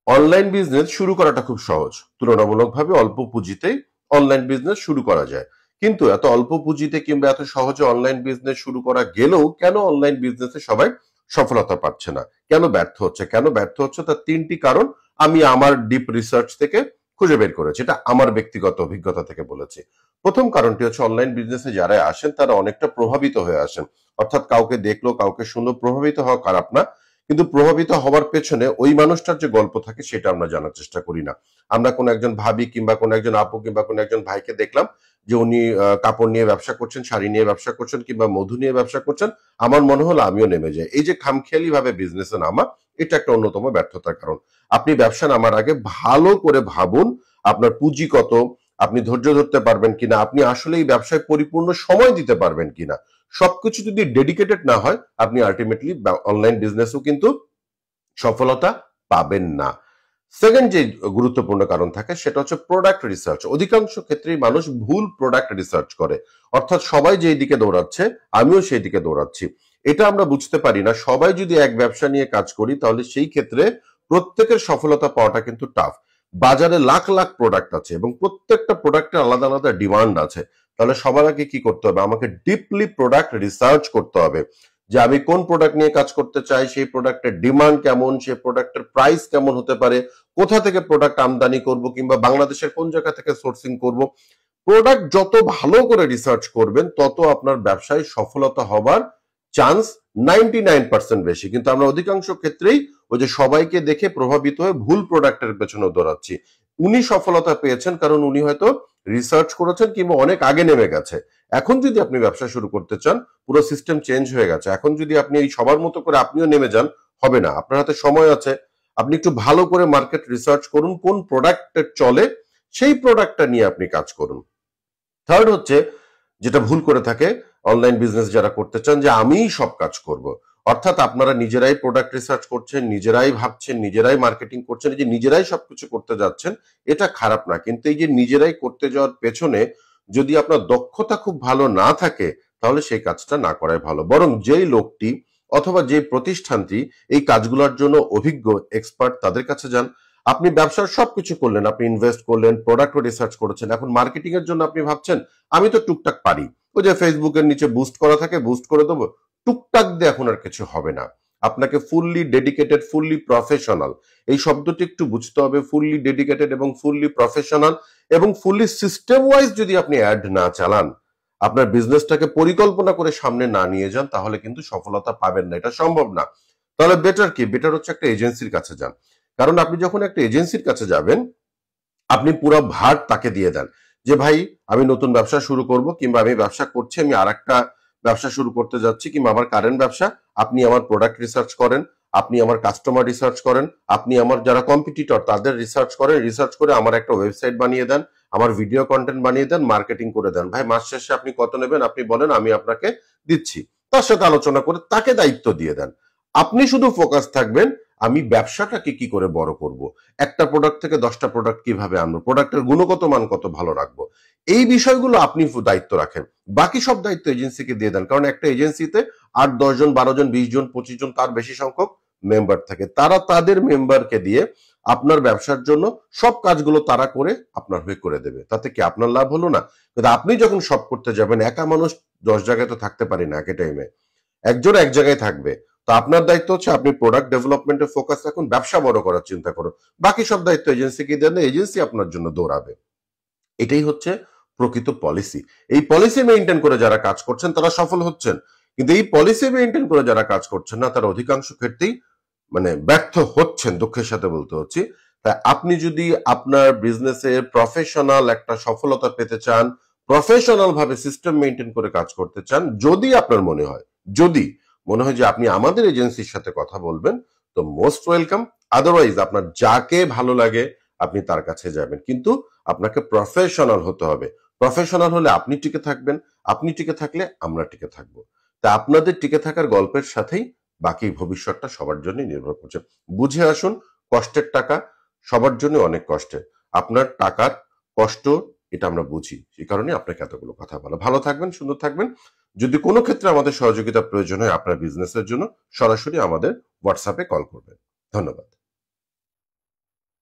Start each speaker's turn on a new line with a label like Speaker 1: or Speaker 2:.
Speaker 1: Online business শুরু করাটা খুব সহজ। তুলনামূলকভাবে অল্প পুঁজিতেই অনলাইন বিজনেস শুরু করা যায়। কিন্তু এত অল্প পুঁজিতে কিংবা এত সহজে অনলাইন বিজনেস শুরু করা গেলেও কেন অনলাইন বিজনেসে সবাই সফলতা পাচ্ছে না, কেন ব্যর্থ হচ্ছে, তার তিনটি কারণ আমি আমার ডিপ রিসার্চ থেকে খুঁজে বের করেছি। এটা আমার ব্যক্তিগত অভিজ্ঞতা থেকে বলেছি। প্রথম কারণটি হচ্ছে অনলাইন বিজনেসে যারা আসেন তারা অনেকটা প্রভাবিত হয়ে আসেন। অর্থাৎ কাউকে দেখলো, কাউকে শুনলো, প্রভাবিত হওয়া খারাপ না, কিন্তু প্রভাবিত হওয়ার পেছনে ওই মানুষটার যে গল্প থাকে সেটা আমরা জানার চেষ্টা করি না। আমরা কোন একজন ভাবি কিংবা কোন একজন আপু কিংবা কোন একজন ভাইকে দেখলাম যে উনি কাপড় নিয়ে ব্যবসা করছেন, শাড়ি নিয়ে ব্যবসা করছেন কিংবা মধু নিয়ে ব্যবসা করছেন, আমার মনে হলো আমিও নেমে যাই। এই যে খামখেয়ালি ভাবে বিজনেসে নামা, এটা একটা অন্যতম ব্যর্থতার কারণ। আপনি ব্যবসা নামার আগে ভালো করে ভাবুন আপনার পুঁজি কত, আপনি ধৈর্য ধরতে পারবেন কিনা, আপনি আসলে এই ব্যবসায় পরিপূর্ণ সময় দিতে পারবেন কিনা। সবকিছু যদি ডেডিকেটেড না হয়, আপনি আলটিমেটলি অনলাইন বিজনেসও কিন্তু সফলতা পাবেন না। সেকেন্ড যে গুরুত্বপূর্ণ কারণ থাকে সেটা হচ্ছে প্রোডাক্ট রিসার্চ। অধিকাংশ ক্ষেত্রেই মানুষ ভুল প্রোডাক্ট রিসার্চ করে। অর্থাৎ সবাই যেই দিকে দৌড়াচ্ছে আমিও সেই দিকে দৌড়াচ্ছি। এটা আমরা বুঝতে পারি না। সবাই যদি এক ব্যবসা নিয়ে কাজ করি তাহলে সেই ক্ষেত্রে প্রত্যেকের সফলতা পাওয়াটা কিন্তু টাফ। বাজারে লাখ লাখ প্রোডাক্ট আছে এবং প্রত্যেকটা প্রোডাক্টের আলাদা আলাদা ডিমান্ড আছে। তাহলে সবার আগে কি করতে হবে? আমাকে ডিপলি প্রোডাক্ট রিসার্চ করতে হবে যে আমি কোন প্রোডাক্ট নিয়ে কাজ করতে চাই, সেই প্রোডাক্টের ডিমান্ড কেমন, সেই প্রোডাক্টের প্রাইস কেমন হতে পারে, কোথা থেকে প্রোডাক্ট আমদানি করব কিংবা বাংলাদেশের কোন জায়গা থেকে সোর্সিং করব। প্রোডাক্ট যত ভালো করে রিসার্চ করবেন তত আপনার ব্যবসায় সফলতা হবার চান্স 99% বেশি। কিন্তু আমরা অধিকাংশ ক্ষেত্রেই ওই যে সবাইকে দেখে প্রভাবিত হয়ে ভুল প্রোডাক্টের পেছনে দৌড়াচ্ছি। উনি সফলতা পেয়েছেন কারণ উনি হয়তো রিসার্চ করেছেন কিংবা অনেক আগে নেমে গেছে। এখন যদি আপনি ব্যবসা শুরু করতে চান, পুরো সিস্টেম চেঞ্জ হয়ে গেছে। এখন যদি আপনি এই সবার মতো করে আপনিও নেমে যান, হবে না। আপনার হাতে সময় আছে, আপনি একটু ভালো করে মার্কেট রিসার্চ করুন, কোন প্রোডাক্ট চলে সেই প্রোডাক্টটা নিয়ে আপনি কাজ করুন। থার্ড হচ্ছে যেটা ভুল করে থাকে অনলাইন বিজনেস যারা করতে চান, যে আমিই সব কাজ করব। অর্থাৎ আপনারা নিজেরাই প্রোডাক্ট রিসার্চ করছেন, নিজেরাই ভাবছেন, নিজেরাই মার্কেটিং করছেন, এই যে নিজেরাই সবকিছু করতে যাচ্ছেন, এটা খারাপ না। কিন্তু এই যে নিজেরাই করতে যাওয়ার পেছনে যদি আপনার দক্ষতা খুব ভালো না থাকে তাহলে সেই কাজটা না করাই ভালো। বরং যেই লোকটি অথবা যে প্রতিষ্ঠানটি এই কাজগুলোর জন্য অভিজ্ঞ, এক্সপার্ট, তাদের কাছে যান। আপনি ব্যবসার সবকিছু করলেন, আপনি ইনভেস্ট করলেন, প্রোডাক্ট রিসার্চ করেছেন, এখন মার্কেটিং এর জন্য আপনি ভাবছেন আমি তো টুকটাক পারি, ওই যে ফেসবুকের নিচে বুস্ট করা থাকে, বুস্ট করে দেবো। টুকটাক দিয়ে এখন আর কিছু হবে না। আপনাকে ফুললি ডেডিকেটেড, ফুললি প্রফেশনাল, এই শব্দটি একটু বুঝতে হবে। ফুললি ডেডিকেটেড এবং ফুললি প্রফেশনাল এবং ফুললি সিস্টেম ওয়াইজ যদি আপনি অ্যাড না চালান, আপনার বিজনেসটাকে পরিকল্পনা করে সামনে না নিয়ে যান, তাহলে কিন্তু সফলতা পাবেন না, এটা সম্ভব না। তাহলে বেটার কি? বেটার হচ্ছে একটা এজেন্সির কাছে যান। কারণ আপনি যখন একটা এজেন্সির কাছে যাবেন, আপনি পুরো ভার তাকে দিয়ে দেন যে ভাই আমি নতুন ব্যবসা শুরু করব কিংবা আমি ব্যবসা করছি, আমি আর একটা ব্যবসা শুরু করতে যাচ্ছি কিংবা আমার কারেন্ট ব্যবসা, আপনি আমার প্রোডাক্ট রিসার্চ করেন, আপনি আমার কাস্টমার রিসার্চ করেন, আপনি আমার যারা কম্পিটিটর তাদের রিসার্চ করেন, রিসার্চ করে আমার একটা ওয়েবসাইট বানিয়ে দেন, আমার ভিডিও কন্টেন্ট বানিয়ে দেন, মার্কেটিং করে দেন। ভাই মাস শেষে আপনি কত নেবেন আপনি বলেন, আমি আপনাকে দিচ্ছি। তার সাথে আলোচনা করে তাকে দায়িত্ব দিয়ে দেন। আপনি শুধু ফোকাস থাকবেন আমি ব্যবসাটাকে কি করে বড় করব, একটা প্রোডাক্ট থেকে 10টা প্রোডাক্ট কিভাবে আনবো, প্রোডাক্টের গুণগত মান কত ভালো রাখবো, এই বিষয়গুলো আপনি দায়িত্ব রাখেন। বাকি সব দায়িত্ব এজেন্সিকে দিয়ে দেন। কারণ একটা এজেন্সিতে 8-10 জন, 12 জন, 20 জন, 25 জন, তার বেশি সংখ্যক মেম্বার থাকে। তারা তাদের মেম্বারকে দিয়ে আপনার ব্যবসার জন্য সব কাজগুলো তারা করে আপনার হয়ে করে দেবে। তাতে কি আপনার লাভ হলো না? কিন্তু আপনি যখন সব করতে যাবেন, একা মানুষ 10 জায়গায় তো থাকতে পারি না একই টাইমে, একজন এক জায়গায় থাকবে। তো আপনার দায়িত্ব হচ্ছে আপনি প্রোডাক্ট ডেভেলপমেন্টে ফোকাস রাখুন, ব্যবসা বড় করার চিন্তা করুন। বাকি সব দায়িত্ব এজেন্সিকে দেন, এজেন্সি আপনার জন্য দৌড়াবে। এটাই হচ্ছে প্রকৃত পলিসি। এই পলিসি মেইনটেইন করে যারা কাজ করছেন তারা সফল হচ্ছেন। কিন্তু এই পলিসি মেইনটেইন করে যারা কাজ করছেন না তারা অধিকাংশ ক্ষেত্রেই ব্যর্থ হচ্ছেন, দুঃখের সাথে বলতে হচ্ছে। তাই আপনি যদি আপনার বিজনেসে প্রফেশনাল একটা সফলতা পেতে চান, প্রফেশনাল ভাবে সিস্টেম মেইনটেইন করে কাজ করতে চান, যদি আপনার মনে হয় যে আপনি আমাদের এজেন্সির সাথে কথা বলবেন, তো মোস্ট ওয়েলকাম। আদারওয়াইজ আপনার যাকে ভালো লাগে আপনি তার কাছে যাবেন, কিন্তু আপনাকে প্রফেশনাল হতে হবে। প্রফেশনাল হলে আপনি টিকে থাকবেন, আপনি টিকে থাকলে আমরা টিকে থাকবো। তা আপনাদের টিকে থাকার গল্পের সাথেই বাকি ভবিষ্যৎটা সবার জন্য নির্ভর করছে। বুঝে আসুন, কষ্টের টাকা সবার জন্য অনেক কষ্টের। আপনার টাকার কষ্ট এটা আমরা বুঝি, সেই কারণে আপনাকে এতগুলো কথা বলা। ভালো থাকবেন, সুন্দর থাকবেন। যদি কোনো ক্ষেত্রে আমাদের সহযোগিতা প্রয়োজন হয় আপনার বিজনেসের জন্য, সরাসরি আমাদের হোয়াটসঅ্যাপে কল করবেন। ধন্যবাদ।